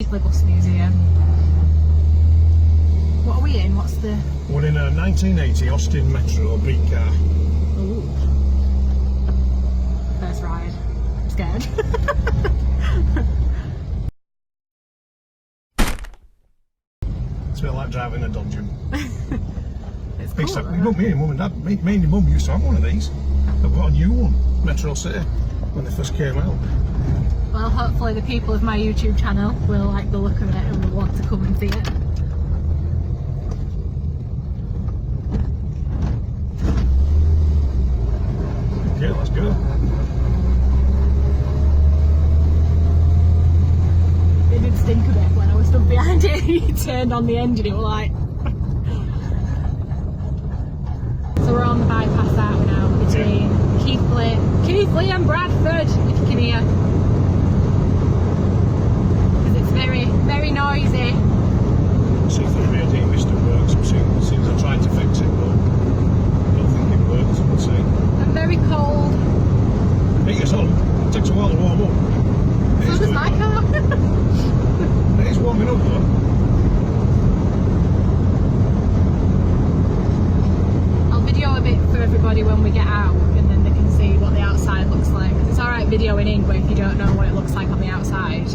Keighley Bus Museum. What are we in? What's the... We're in a 1980 Austin Metro beat car. Ooh. First ride. I'm scared. It's a bit like driving a Dodgem. It's cool. Except me and mum and dad, me and your mum used to have one of these. I've got a new one, Metro City, when they first came out. Well, hopefully the people of my YouTube channel will like the look of it and will want to come and see it. Okay, let's go. It did stink a bit when I was stood behind it. He turned on the engine, it was like... So we're on the bypass, aren't we now, between Keighley and Bradford, if you can hear. Because it's very, very noisy. See if the rear DV still works. Seems I tried to fix it, but I don't think it works. We'll see. I'm very cold. It gets on. It takes a while to warm up. So does my car. It is warming up though. I'll video a bit for everybody when we get out, and then they can see what the outside looks like. Because it's alright videoing in, but if you don't know what it looks like on the outside.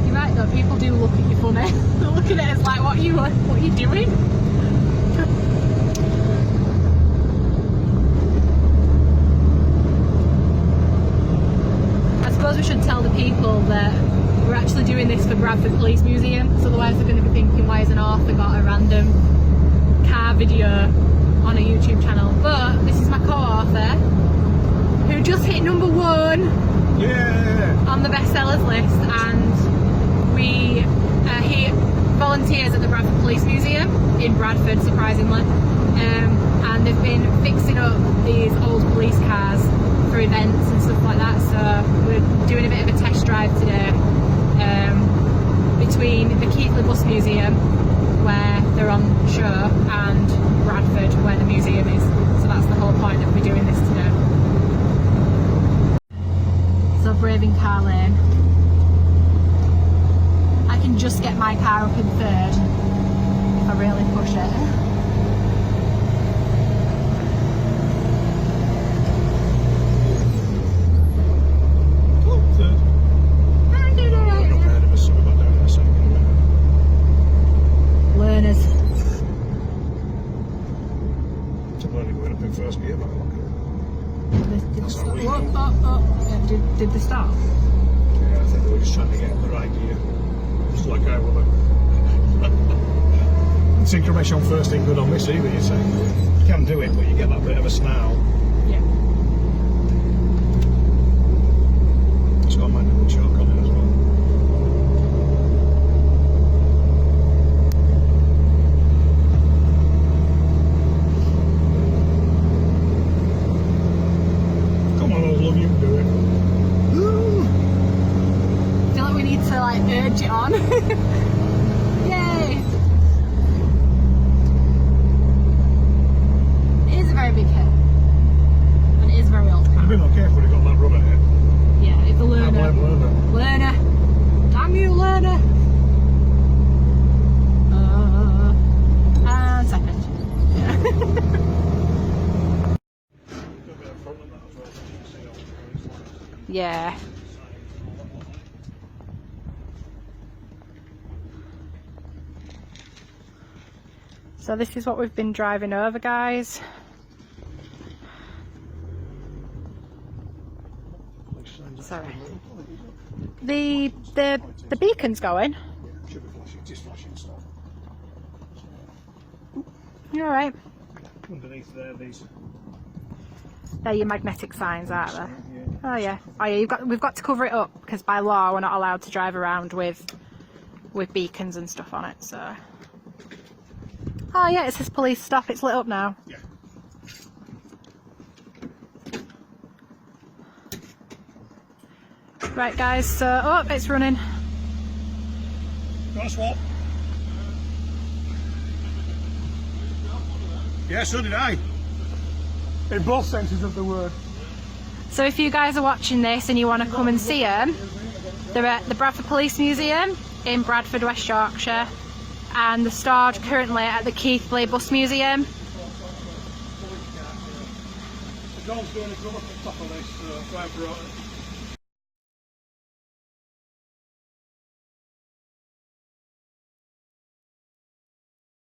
You're right though, people do look at you funny. They're looking at us like, what are you doing? I suppose we should tell the people that we're actually doing this for Bradford Police Museum, because otherwise they're going to be thinking, why is an author got a random car video on a YouTube channel? But this is my co-author, who just hit #1 on the bestsellers list, and he volunteers at the Bradford Police Museum in Bradford, surprisingly, and they've been fixing up these old police cars for events and stuff like that, so we're doing a bit of a test drive today between the Keighley Bus Museum, where they're on show, and Bradford, where the museum is. So that's the whole point of me doing this today. So braving car lane. I can just get my car up in third if I really push it. Learners. First gear, but Did they stop? yeah, I think they were just trying to get the right gear. Just like I will. Synchromesh on first ain't good on this either, you say. You can do it, but you get that bit of a snarl. Yeah. It's got a manual choke on it as well. Urge it on. Yay! It is a very big hill, and it is a very old car. You've been okay when you got that run in it. Yeah, it's a learner. I blame learner. Learner. Damn you, learner. And second. Yeah. So this is what we've been driving over, guys. Sorry. The beacon's going. Should be flashing, just flashing stop. You're alright. Underneath there, these. They're your magnetic signs, aren't they? Yeah. Oh yeah. Oh yeah. We've got to cover it up, because by law we're not allowed to drive around with beacons and stuff on it. So. Oh yeah, it says police stop. It's lit up now. Yeah. Right guys, so oh, it's running. Got a swap? Yeah, so did I. In both senses of the word. So if you guys are watching this and you want to come and see them, they're at the Bradford Police Museum in Bradford, West Yorkshire, and they're stored currently at the Keighley Bus Museum. John's doing a good top of this,